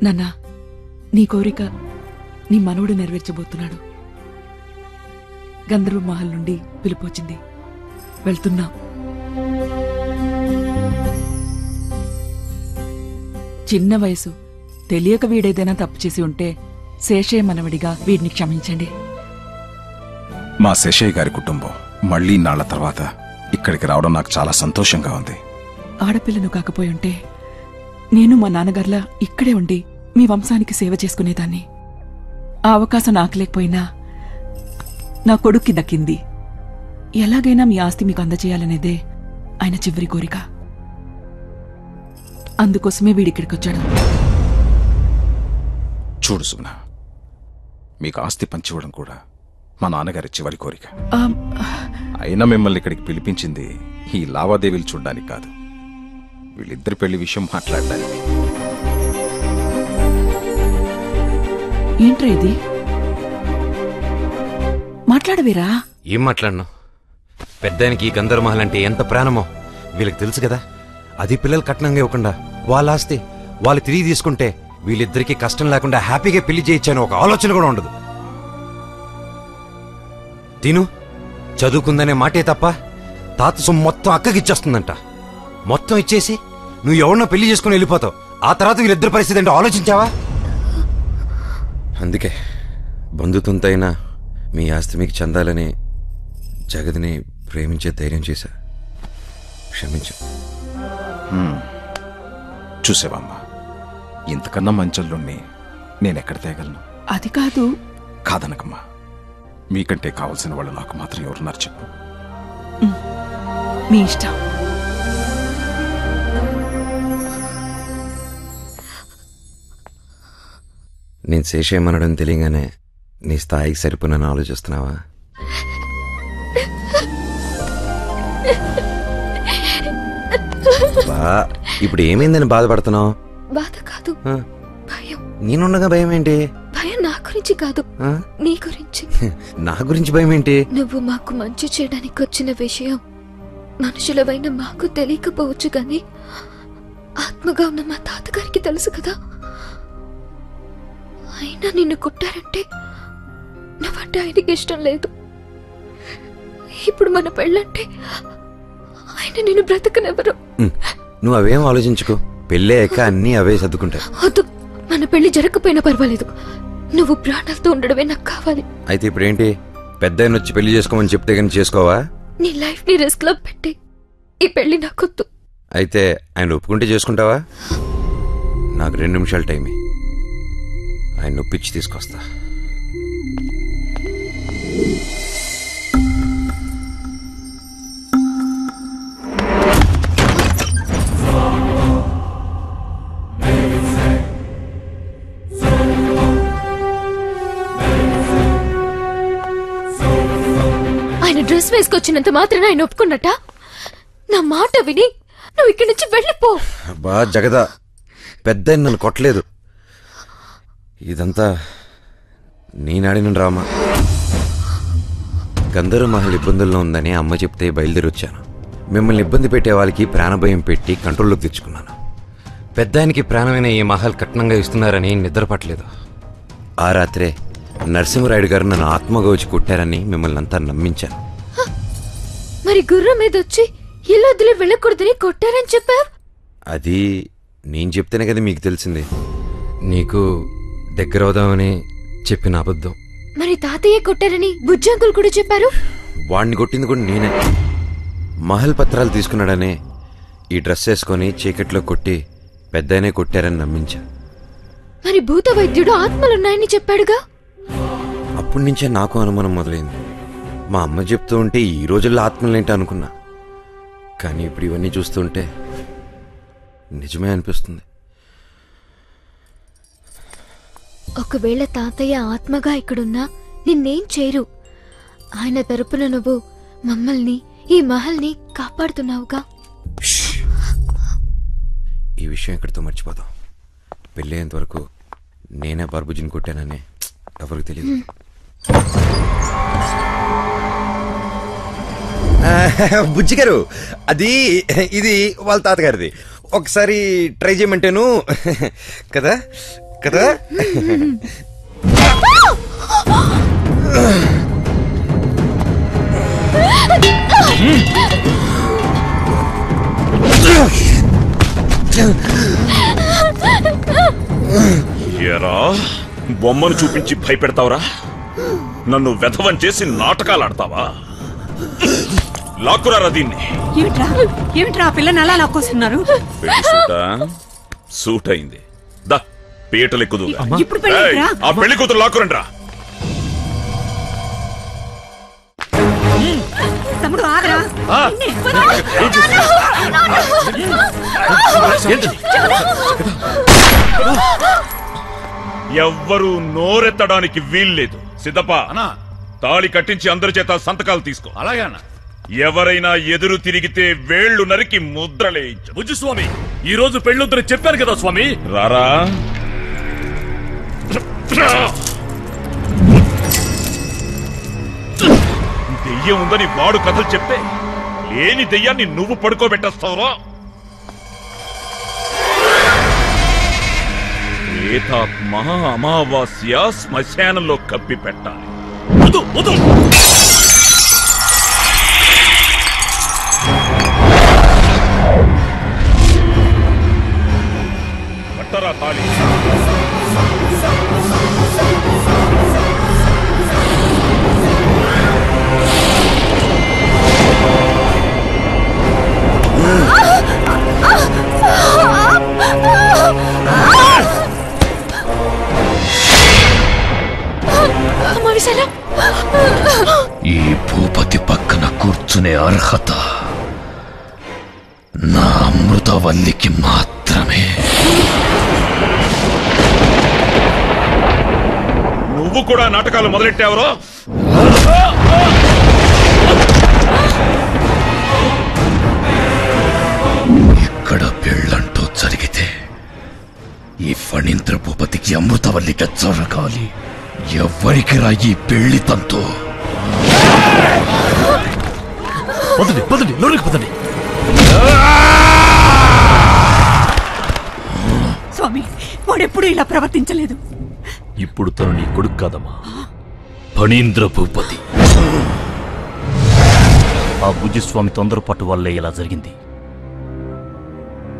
నాన్నా, నీ కోరిక నీ మనవడు నెరవేర్చబోతున్నాడు. గంధర్వ మహల్ నుండి పిలుపొచ్చింది, వెళ్తున్నాం. చిన్న వయసు, తెలియక వీడేదైనా తప్పు చేసి ఉంటే శేషయ్య మనవడిగా వీడిని క్షమించండి. మా శేషయ్య గారి కుటుంబం మళ్లీ నాళ్ల తర్వాత ఇక్కడికి రావడం నాకు చాలా సంతోషంగా ఉంది. ఆడపిల్లను కాకపోయి ఉంటే నేను మా నాన్నగారిలా ఇక్కడే ఉండి మీ వంశానికి సేవ చేసుకునేదాన్ని. ఆ అవకాశం నాకు లేకపోయినా నా కొడుక్కి దక్కింది. ఎలాగైనా మీ ఆస్తి మీకు అందజేయాలనేదే ఆయన చివరి కోరిక. అందుకోసమే వీడిక్కడికొచ్చాడు. చూడు సుగుణ, మీకు ఆస్తి పంచివ్వడం కూడా మా నాన్నగారి చివరి కోరిక. అయినా మిమ్మల్ని ఇక్కడికి పిలిపించింది ఈ లావాదేవీలు చూడ్డానికి కాదు, వీళ్ళిద్దరి పెళ్లి విషయం మాట్లాడడానికి. ఏంట్రా ఇది? మాట్లాడవేరా? ఏం మాట్లాడను? పెద్దానికి ఈ గంధర్వమహల్ అంటే ఎంత ప్రాణమో వీళ్ళకి తెలుసు కదా. అది పిల్లలు కట్నంగా ఇవ్వకుండా వాళ్ళ ఆస్తి వాళ్ళు తిరిగి తీసుకుంటే వీళ్ళిద్దరికీ కష్టం లేకుండా హ్యాపీగా పెళ్లి చేయొచ్చని ఒక ఆలోచన కూడా ఉండదు. తిను చదువుకుందనే మాటే తప్ప తాత సొమ్ము మొత్తం అక్కకిచ్చేస్తుందంట. మొత్తం ఇచ్చేసి నువ్వు ఎవరినో పెళ్లి చేసుకుని వెళ్ళిపోతావు. ఆ తర్వాత వీళ్ళిద్దరి పరిస్థితి ఏంటో ఆలోచించావా? అందుకే బంధుత్వంతైనా మీ ఆస్తి మీకు చెందాలని జగతిని ప్రేమించే ధైర్యం చేశా. క్షమించు. చూసేవమ్మా, ఇంతకన్నా మంచల్లోని నేనెక్కడ తేగలను? అది కాదు. కాదనకమ్మా, మీకంటే కావలసిన వాళ్ళు నాకు మాత్రం ఎవరున్నారు చెప్పు. మీ ఇష్టం. నేను శేషేమనడం తెలియగానే నీ స్థాయికి సరిపోనని ఆలోచిస్తున్నావా? ఇప్పుడు ఏమైందని బాధపడుతున్నావు? బాధ కాదు, భయం. నేనుండగా భయం ఏంటి? భయం నా గురించి కాదు, నీ గురించి. నా గురించి భయం ఏంటి? నువ్వు మాకు మంచి చేయడానికి వచ్చిన విషయం మనుషులవైన మాకు తెలియకపోవచ్చు గాని ఆత్మగా ఉన్న మా తాతగారికి తెలుసు కదా. అయినా నిన్ను కొట్టారంటే నువ్వంటే ఆయనకి ఇష్టం లేదు. ఇప్పుడు మన పెళ్ళంటే ఆయన నిన్ను బ్రతకనెవరు. నువ్వు అవేం ఆలోచించుకో, పెళ్ళాక అన్నీ అవే సర్దుకుంటాయి. వద్దు, మన పెళ్లి జరగకపోయినా పర్వాలేదు, నువ్వు ప్రాణాలతో ఉండడమే నాకు కావాలి. అయితే ఇప్పుడేంటి? పెద్ద ఆయన వచ్చి పెళ్లి చేసుకోమని చెప్తే కానీ చేసుకోవా? నీ లైఫ్ ని రిస్క్ లో పెట్టి ఈ పెళ్లి నాకొద్దు. అయితే ఆయన ఒప్పుకుంటే చేసుకుంటావా? నాకు 2 నిమిషాలు టైం, ఆయన ఒప్పించి తీసుకొస్తా. ఆయన డ్రెస్ వేసుకొచ్చినంత మాత్రాన ఆయన ఒప్పుకున్నట్ట? నా మాట విని నువ్వు ఇక్కడి నుంచి వెళ్ళిపో. బా జగదా, పెద్ద నన్ను కొట్టలేదు. ఇదంతా నేనాడిన డ్రామా. గంధర్వ మహల్ ఇబ్బందుల్లో ఉందని అమ్మ చెప్తే బయలుదేరి వచ్చాను. మిమ్మల్ని ఇబ్బంది పెట్టే వాళ్ళకి ప్రాణభయం పెట్టి కంట్రోల్లోకి తెచ్చుకున్నాను. పెద్దానికి ప్రాణమైన ఈ మహల్ కట్నంగా ఇస్తున్నారని నిద్రపట్టలేదు. ఆ రాత్రే నరసింహరాయుడు గారు నన్ను ఆత్మగా వచ్చి కొట్టారని మిమ్మల్ని అంతా నమ్మించాను. మరి గుర్రం మీద వచ్చి ఇల్లు వదిలి వెళ్ళకూడదని కొట్టారని చెప్పావు. అది నేను చెప్తేనే కదా మీకు తెలిసింది. నీకు దగ్గర అవుదామని చెప్పిన అబద్ధం. మరి తాతయ్య కొట్టారని బుజ్జంకులు కూడా చెప్పారు. వాడిని కొట్టింది కూడా నేనే. మహల్ పత్రాలు తీసుకున్నాడనే ఈ డ్రెస్ వేసుకొని చీకట్లో కొట్టి పెద్దనే కొట్టారని నమ్మించా. మరి భూత వైద్యుడు ఆత్మలున్నాయని చెప్పాడుగా. అప్పటి నుంచే నాకు అనుమానం మొదలైంది. మా అమ్మ చెప్తూ ఉంటే ఈ రోజుల్లో ఆత్మలేంటి అనుకున్నా, కానీ ఇప్పుడు ఇవన్నీ చూస్తుంటే నిజమే అనిపిస్తుంది. ఒకవేళ తాతయ్య ఆత్మగా ఇక్కడున్నా నిన్నేం చేయరు. ఆయన తరపున నువ్వు మమ్మల్ని, ఈ మహల్ని కాపాడుతున్నావుగా. ఈ విషయం ఇక్కడితో మర్చిపోదాం. పెళ్ళయ్యేంత వరకు నేనే బార్బుజిని కొట్టానని ఎవరికి తెలియదు. బుజ్జి గారు, ఇది వాళ్ళ తాతగారిది. ఒకసారి ట్రై చేయమంటేను కదా. కదా? ఏరా బొమ్మను చూపించి భయపెడతావురా? నన్ను వెధవం చేసి నాటకాలు ఆడతావా? లాక్కురారా దీన్ని. ఏమిట్రా పిల్లని అలా లాక్కొస్తున్నారు? సూట్ అయింది. దా పీటలెక్కుదు. ఇప్పుడు పెళ్ళిరా? ఆ పెళ్లి కూతురు లాక్కురండ్రా. తమ్ముడు ఆగరా. ఎవ్వరూ నోరెత్తడానికి వీల్లేదు. సిద్ధప్ప తాళి కట్టించి అందరి చేత సంతకాలు తీసుకో. అలాగే అన్న. ఎవరైనా ఎదురు తిరిగితే వేళ్లు నరికి ముద్రలేయించు. బుజ్జి స్వామి, ఈ రోజు పెళ్ళొద్దని చెప్పారు కదా స్వామి. రారా. దెయ్యం ఉందని వాడు కథలు చెప్తే లేని దెయ్యాన్ని నువ్వు పడుకోబెట్టేస్తావురా? ప్రేతాత్మ అమావాస్య శ్మశానంలో కప్పి పెట్టాలి. పట్టరా తాళి. ఈ భూపతి పక్కన కూర్చునే అర్హత నా అమృతవల్లికి మాత్రమే. నువ్వు కూడా నాటకాలు మొదలెట్టావరో? ఇక్కడ పెళ్ళంటూ జరిగితే ఈ ఫణీంద్ర భూపతికి అమృతవల్లికి జరగాలి. ఎవ్వరికి రా ఈ పెళ్లి తంతు? పదండి పదండి, లోనికి పదండి. స్వామి, వాడెప్పుడు ఇలా ప్రవర్తించలేదు. ఇప్పుడు తను నీ కొడుకు కాదమ్మా, ఫణీంద్ర భూపతి. ఆ బుజ్జిస్వామి తొందరపాటు వల్లే ఇలా జరిగింది.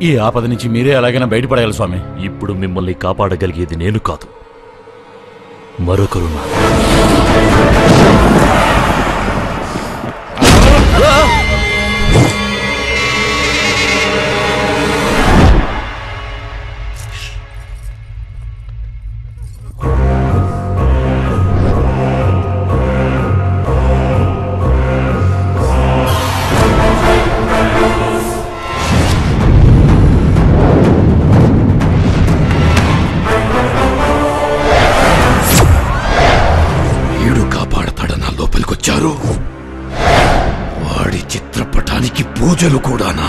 ఈ ఆపద నుంచి మీరే ఎలాగైనా బయటపడాలి స్వామి. ఇప్పుడు మిమ్మల్ని కాపాడగలిగేది నేను కాదు, మరొకరు. వాడి చిత్రపటానికి పూజలు కూడానా?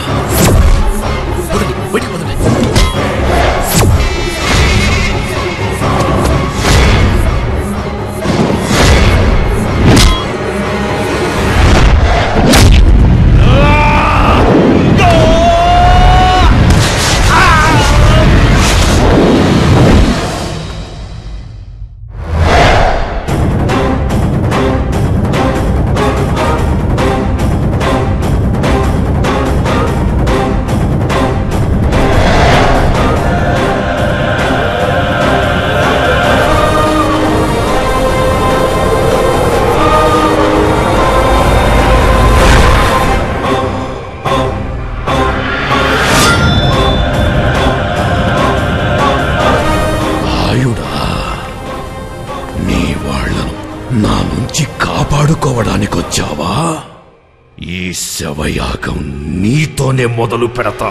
నా నుంచి కాపాడుకోవడానికొచ్చావా? ఈ శవయాగం నీతోనే మొదలు పెడతా.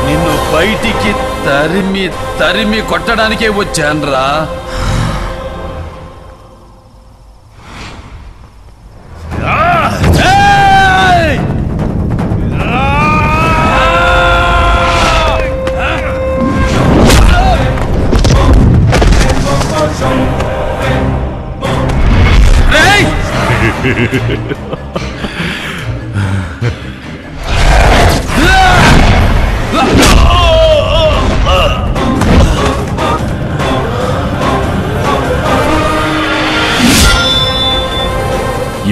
నిన్ను బయటికి తరిమి తరిమి కొట్టడానికే వచ్చాన్రా. రేయ్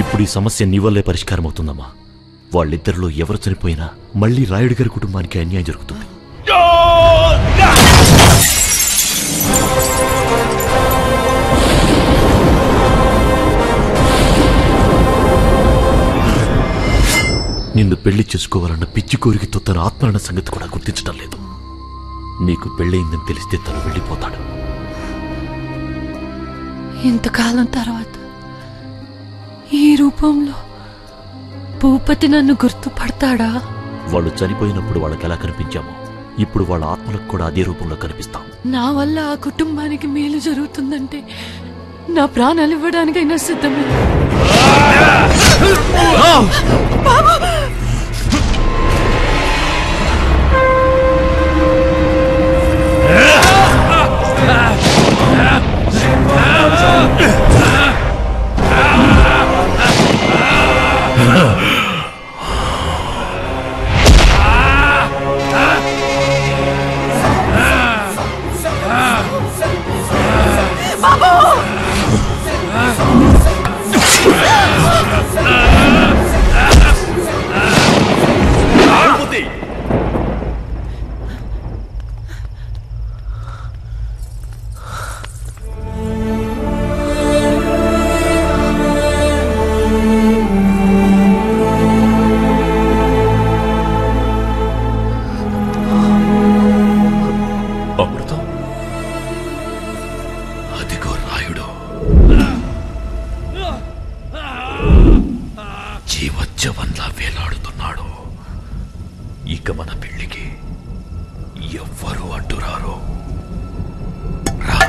ఇప్పుడు ఈ సమస్య నీ వల్లే పరిష్కారం అవుతుందమ్మా. వాళ్ళిద్దరిలో ఎవరు చనిపోయినా మళ్ళీ రాయుడు గారి కుటుంబానికి అన్యాయం జరుగుతుంది. నిన్ను పెళ్లి చేసుకోవాలన్న పిచ్చి కోరికతో తన ఆత్మరణ సంగతి కూడా గుర్తించడం లేదు. నీకు పెళ్ళయిందని తెలిస్తే తను వెళ్ళిపోతాడు. ఇంతకాలం తర్వాత ఈ రూపంలో భూపతి నన్ను గుర్తుపడతాడా? వాళ్ళు చనిపోయినప్పుడు వాళ్ళకి ఎలా కనిపించామో ఇప్పుడు వాళ్ళ ఆత్మలకు కూడా అదే రూపంలో కనిపిస్తాం. నా వల్ల ఆ కుటుంబానికి మేలు జరుగుతుందంటే నా ప్రాణాలు ఇవ్వడానికైనా సిద్ధమే. జీవోత్సవంలా వేలాడుతున్నాడు. ఇక మన పెళ్లికి ఎవ్వరూ అడ్డురారు. రా.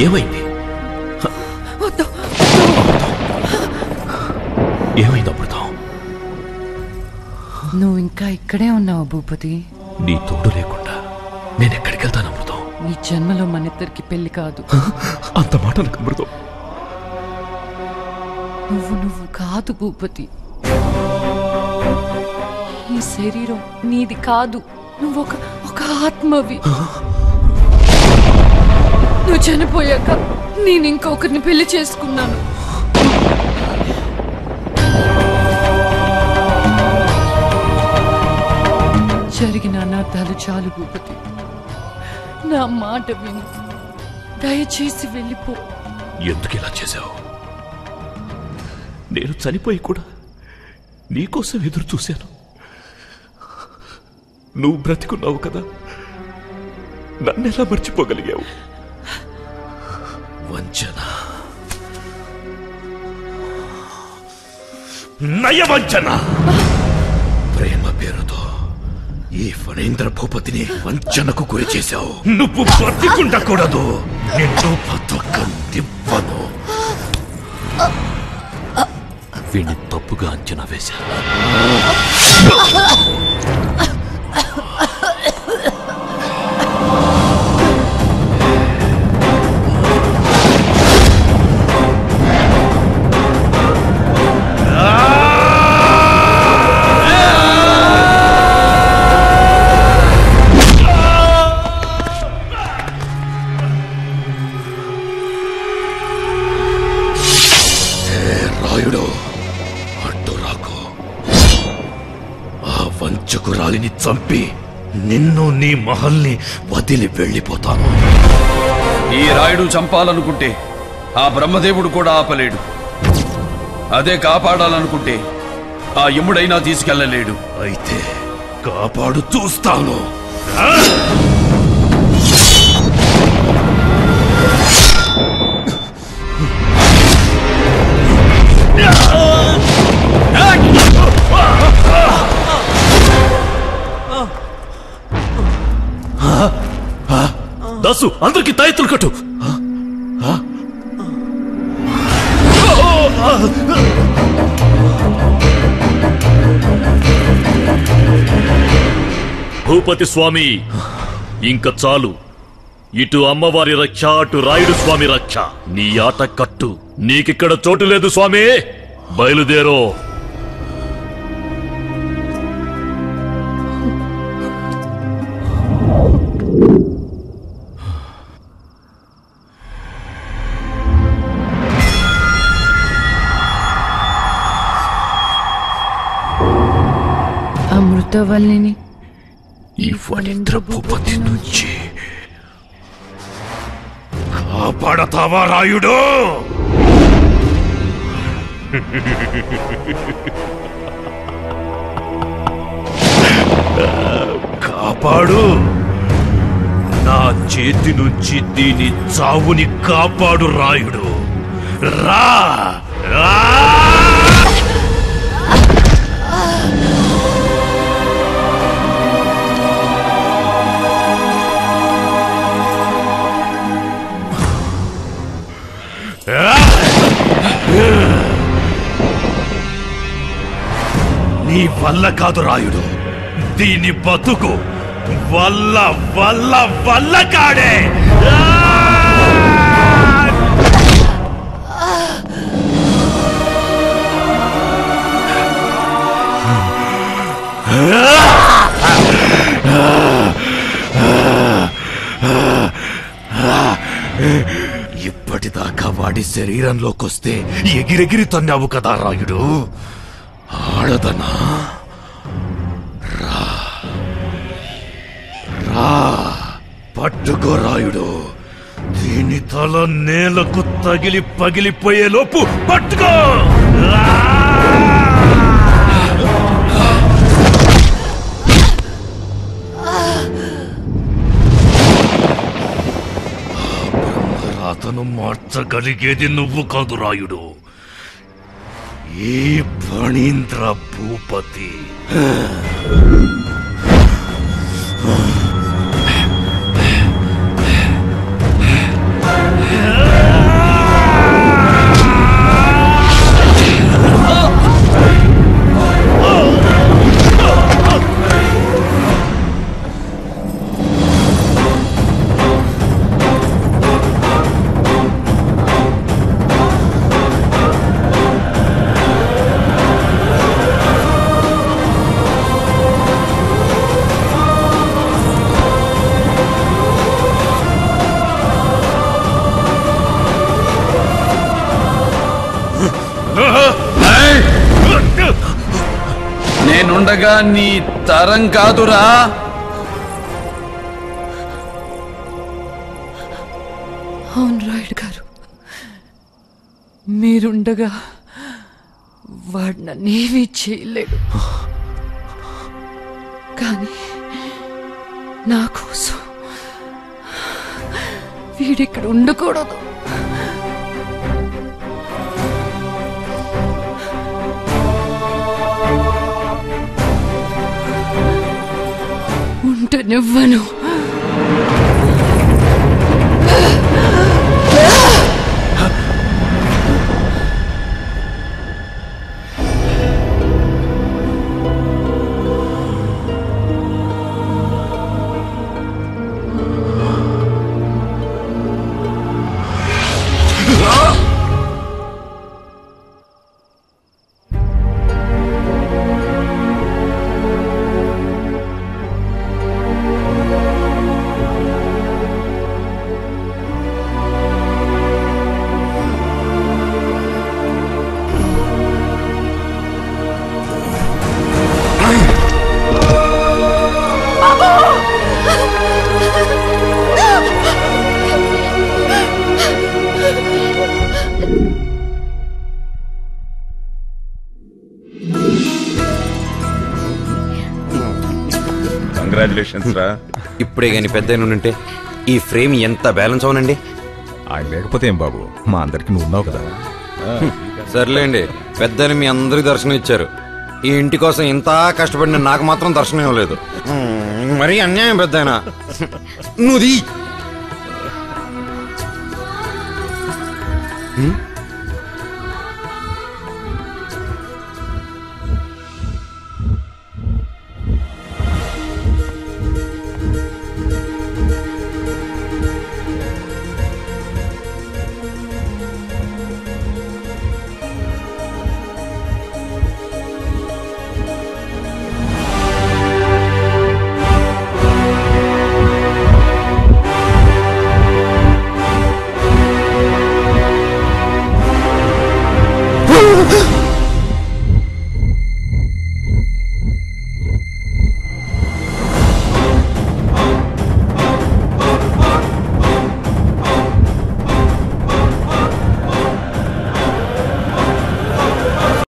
ఏమైంది? ఏమైంది అమృతం? నువ్వు ఇంకా ఇక్కడే ఉన్నావు భూపతి. నీ తోడు లేకుండా నేను ఎక్కడికి వెళ్తాను అమృతం? ఈ జన్మలో మన ఇద్దరికి పెళ్లి కాదు. అంత మాట నాకు అమృతం. నువ్వు కాదు భూపతి. ఈ శరీరం నీది కాదు. నువ్వు ఒక ఆత్మవి. నువ్వు చనిపోయాక నేను ఇంకొకరిని పెళ్లి చేసుకున్నాను. జరిగిన అనర్థాలు చాలు భూపతి. నా మాట విని దయచేసి వెళ్ళిపో. ఎందుకు ఇలా చేశావు? నేను చనిపోయి కూడా నీకోసం ఎదురు చూశాను. నువ్వు బ్రతికున్నావు కదా, నన్నెలా మర్చిపోగలిగావు? వంచన, నయవంచన. ప్రేమ పేరుతో ఈ ఫణీంద్ర భూపతిని వంచనకు గురి చేశావు. నువ్వు బ్రతికుండకూడదు. నిన్ను బతకనివ్వను. వీణ్ణి తప్పుగా అంచనా వేశాను. వంచకురాలిని చంపి నిన్ను నీ మహల్ని వదిలి వెళ్ళిపోతాను. ఈ రాయుడు చంపాలనుకుంటే ఆ బ్రహ్మదేవుడు కూడా ఆపలేడు. అదే కాపాడాలనుకుంటే ఆ యముడైనా తీసుకెళ్లలేడు. అయితే కాపాడు చూస్తాను. దాసు అందరికి తాయెత్తులు కట్టు. భూపతి స్వామి, ఇంక చాలు. ఇటు అమ్మవారి రక్ష, అటు రాయుడు స్వామి రక్ష. నీ ఆట కట్టు. నీకిక్కడ చోటు లేదు స్వామి. బయలుదేరో. అమృతవల్లిని ఈ వనింద్ర భూపతి నుంచి కాపాడతావా రాయుడు? కాపాడు. నా చేతి నుంచి దీని చావుని కాపాడు రాయుడు. రా రా. నీ వల్ల కాదు రాయుడు, దీని బతుకు వల్ల వల్ల వల్ల కాడే. ఇప్పటిదాకా వాడి శరీరంలోకొస్తే ఎగిరెగిరి తన్నావు కదా రాయుడు. ఆడదనా? రా రా, పట్టుకో రాయుడు. దీని తల నేలకు తగిలి పగిలిపోయే లోపు పట్టుకో. అతను మార్చగలిగేది నువ్వు కాదు రాయుడు, ఈ ఫణీంద్ర భూపతి. నేనుండగా నీ తరం కాదురా. అవును రాయుడు గారు, మీరుండగా వాడు నన్నేమీ చేయలేడు. కానీ నా కోసం వీడిక్కడ ఉండకూడదు. ఉంటనివ్వను. కంగ్రాచులేషన్స్ రా. ఇప్పుడే గాని పెద్ద ఉంటే ఈ ఫ్రేమ్ ఎంత బ్యాలెన్స్ అవునండి. ఆయన లేకపోతే ఏం బాబు, మా అందరికి నువ్వు ఉన్నావు కదా. సర్లేండి, పెద్దని మీ అందరికి దర్శనం ఇచ్చారు. ఈ ఇంటి కోసం ఇంత కష్టపడిన నాకు మాత్రం దర్శనం ఇవ్వలేదు. మరీ అన్యాయం పెద్దయినా. నువ్వు హ్మ్?